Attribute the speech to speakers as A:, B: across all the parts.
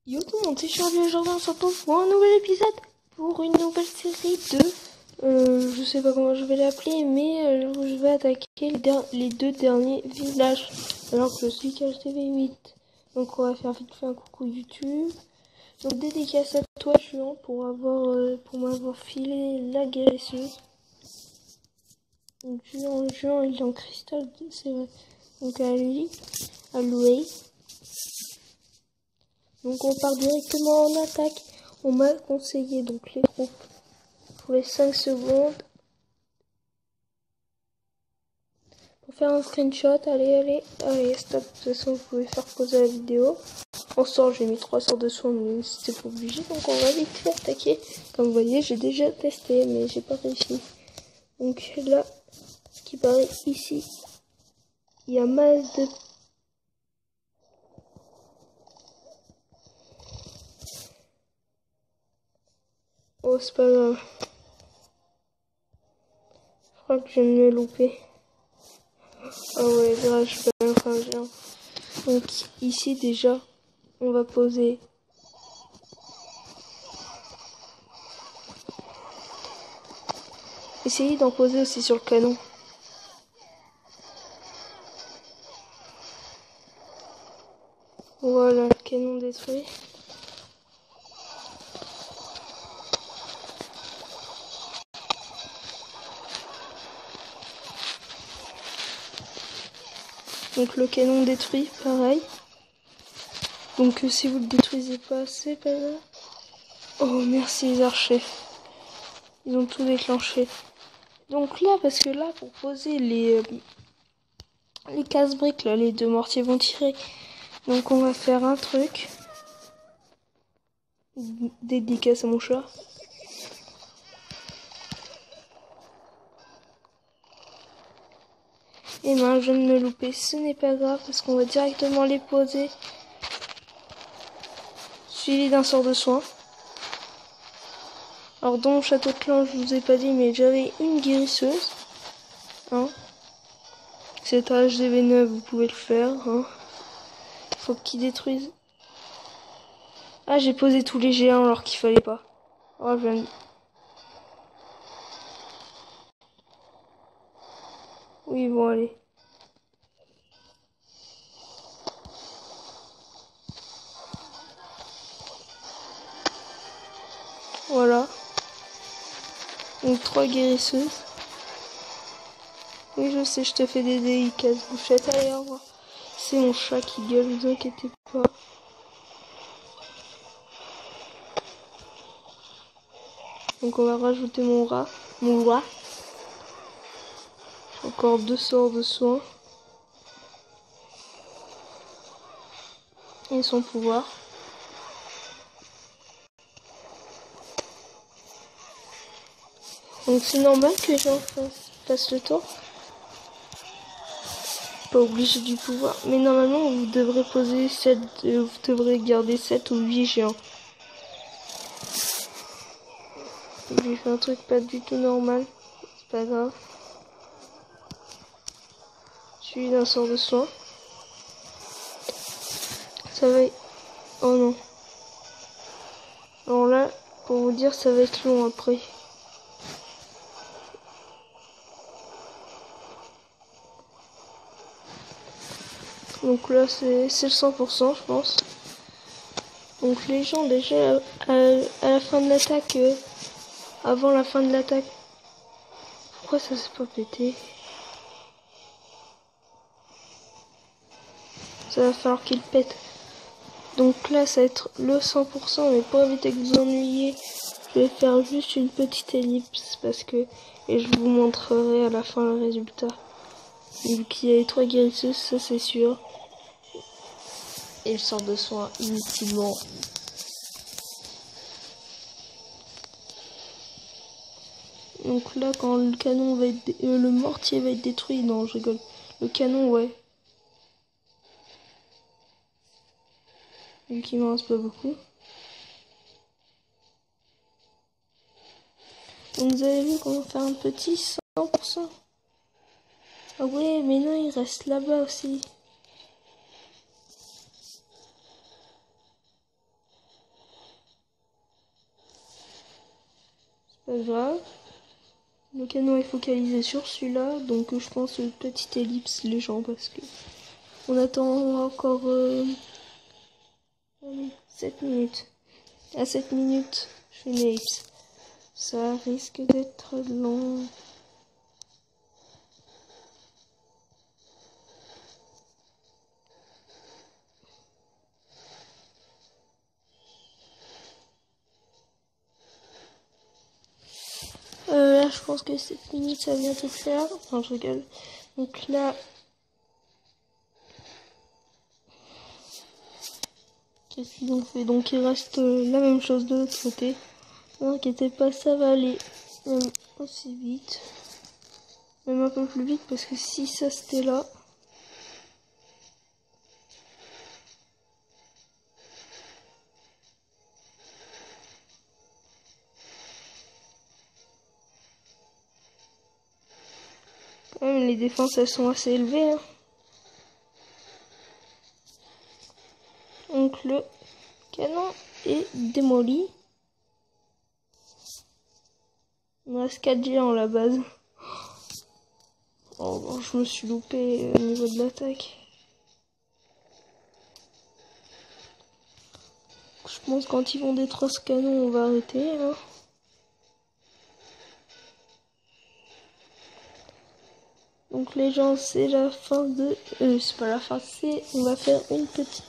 A: Yo tout le monde, c'est Charlie. Aujourd'hui on se retrouve pour un nouvel épisode, pour une nouvelle série de... je sais pas comment je vais l'appeler, mais je vais attaquer les deux derniers villages, alors que je suis KHTV8. Donc on va faire vite fait un coucou YouTube. Donc dédicace à toi Juan pour m'avoir filé la guérisseuse. Donc Juan il est en cristal, c'est vrai. Donc à lui, à Louis. Donc on part directement en attaque. On m'a conseillé donc les troupes pour les 5 secondes. Pour faire un screenshot, allez, stop. De toute façon, vous pouvez faire pauser la vidéo. En sort, j'ai mis 3 sorts de soins, mais c'était pas obligé. Donc on va vite fait attaquer. Comme vous voyez, j'ai déjà testé, mais j'ai pas réussi. Donc là, ce qui paraît ici, il y a masse de... Oh, c'est pas grave. Je crois que je viens de me louper. Ah ouais, grave, je peux même faire un géant. Donc ici déjà, on va poser essayez d'en poser aussi sur le canon. Voilà, le canon détruit. Donc le canon détruit, pareil. Donc si vous le détruisez pas, c'est pas grave. Oh merci les archers. Ils ont tout déclenché. Donc là, parce que là, pour poser les casse-briques, là, les deux mortiers vont tirer. Donc on va faire un truc. Dédicace à mon chat. Et ben, je viens de me louper. Ce n'est pas grave parce qu'on va directement les poser. Suivi d'un sort de soin. Alors dans mon château de clan, je vous ai pas dit, mais j'avais une guérisseuse. Hein. C'est HDV9, vous pouvez le faire. Hein. Faut qu'il détruise. Ah, j'ai posé tous les géants alors qu'il fallait pas. Oh, je viens de... Oui, bon, allez. Voilà. Donc 3 guérisseuses. Oui, je sais, je te fais des dédicaces, bouchette. Allez, au revoir. C'est mon chat qui gueule, vous inquiétez pas. Donc on va rajouter mon rat. Mon rat. Encore 2 sorts de soins. Et son pouvoir. Donc c'est normal que les gens fassent le tour. Pas obligé du pouvoir. Mais normalement vous devrez poser 7, vous devrez garder 7 ou 8 géants. J'ai fait un truc pas du tout normal. C'est pas grave. Suivi d'un sort de soin. Ça va... Oh non. Alors là, pour vous dire, ça va être long après. Donc là, c'est le 100%, je pense. Donc les gens, déjà, à la fin de l'attaque, avant la fin de l'attaque... Pourquoi ça s'est pas pété? Ça va falloir qu'il pète. Donc là, ça va être le 100%, mais pour éviter que vous ennuyiez, je vais faire juste une petite ellipse, parce que... Et je vous montrerai à la fin le résultat. Donc il y a les 3 guérisseuses, ça c'est sûr. Et le sort de soin inutilement. Donc là, quand le canon va être... le mortier va être détruit, non, je rigole. Le canon, ouais. Vu qu'il m'en reste pas beaucoup. Donc vous avez vu comment faire un petit 100%. Ah ouais, mais non, il reste là-bas aussi. C'est pas grave. Le canon est focalisé sur celui-là, donc je pense petite ellipse les gens parce que on attend encore 7 minutes. À 7 minutes, je fais une ellipse. Ça risque d'être long. Là, je pense que 7 minutes, ça va bientôt faire. Enfin, je rigole. Donc là, qu'est-ce qu'ils ont fait? Donc il reste la même chose de l'autre côté. Ne inquiétez pas, ça va aller même aussi vite. Même un peu plus vite parce que si ça c'était là. Quand même, les défenses elles sont assez élevées. Hein. Donc le canon est démoli. Il me reste 4 géants à la base. Oh, bon, je me suis loupé au niveau de l'attaque. Je pense que quand ils vont détruire ce canon, on va arrêter. Hein. Donc les gens, c'est la fin de... c'est pas la fin, c'est... On va faire une petite...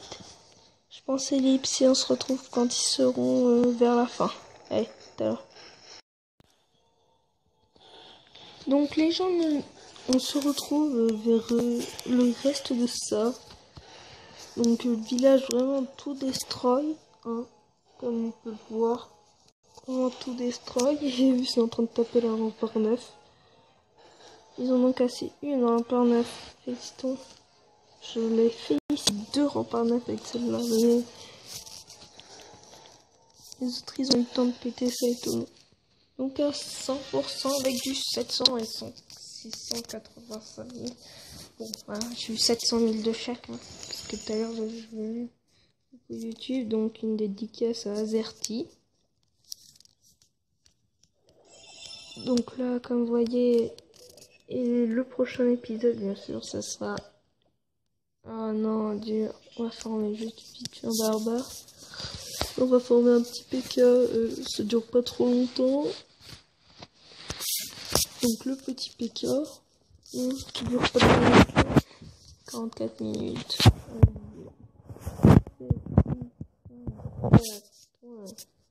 A: Je pense ellipse et on se retrouve quand ils seront vers la fin. Allez, tout à l'heure. Donc les gens, on se retrouve vers le reste de ça. Donc le village vraiment tout destroy, hein, comme on peut le voir. Vraiment tout destroy. J'ai vu c'est en train de taper la rempart 9. Ils en ont cassé une rempart 9. Félicitons. Je l'ai fait ici 2 remparts 9 avec celle-là. Mais les autres ils ont eu le temps de péter ça et tout. Donc à 100% avec du 700 et 685 000. Bon, voilà, j'ai eu 700 000 de chaque. Hein, parce que tout à l'heure, j'ai vu YouTube. Donc une dédicace à Azerty. Donc là, comme vous voyez, et le prochain épisode, bien sûr, ça sera... Ah non, dur. On va former juste vite un barbare. On va former un petit PK. Ça dure pas trop longtemps. Donc le petit PK. Qui dure pas trop longtemps. 44 minutes.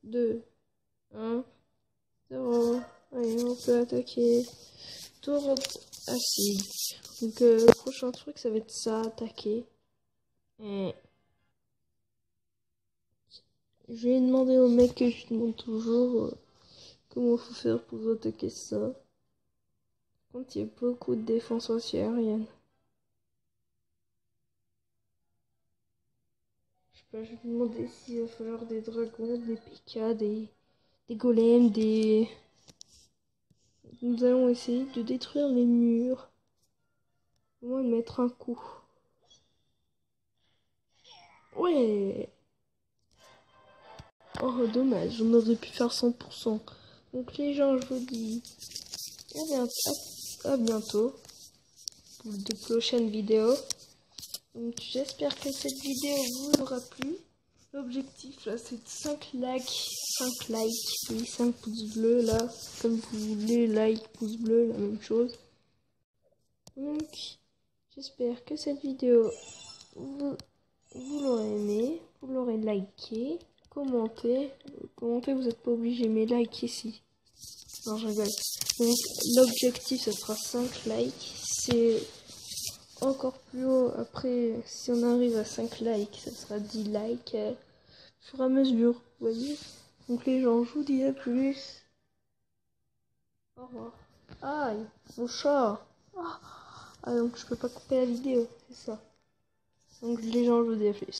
A: 2, 1, 0. Allez, on peut attaquer. Tour acide. Donc, le prochain truc, ça va être ça, attaquer. Et je vais demander au mec que je demande toujours comment faut faire pour attaquer ça. Quand il y a beaucoup de défense anti-aérienne. Je sais pas, je vais demander s'il va falloir des dragons, des PK, des golems, des... Nous allons essayer de détruire les murs. Au moins de mettre un coup. Ouais. Oh, dommage, on aurait pu faire 100%. Donc les gens, je vous dis à bientôt pour de prochaines vidéos. Donc j'espère que cette vidéo vous aura plu. L'objectif là c'est de 5 likes. 5 likes, oui, 5 pouces bleus là. Comme vous voulez, like, pouce bleu, la même chose. Donc j'espère que cette vidéo vous l'aurez aimé, vous l'aurez liké, commenté. Commenter, vous n'êtes pas obligé, mais like ici. Non, je rigole. Donc l'objectif ce sera 5 likes. C'est encore plus haut. Après, si on arrive à 5 likes, ça sera 10 likes au fur et à mesure. Vous voyez? Donc les gens, je vous dis à plus. Au revoir. Aïe, mon chat. Ah, donc je peux pas couper la vidéo, c'est ça. Donc les gens, je vous dis à plus.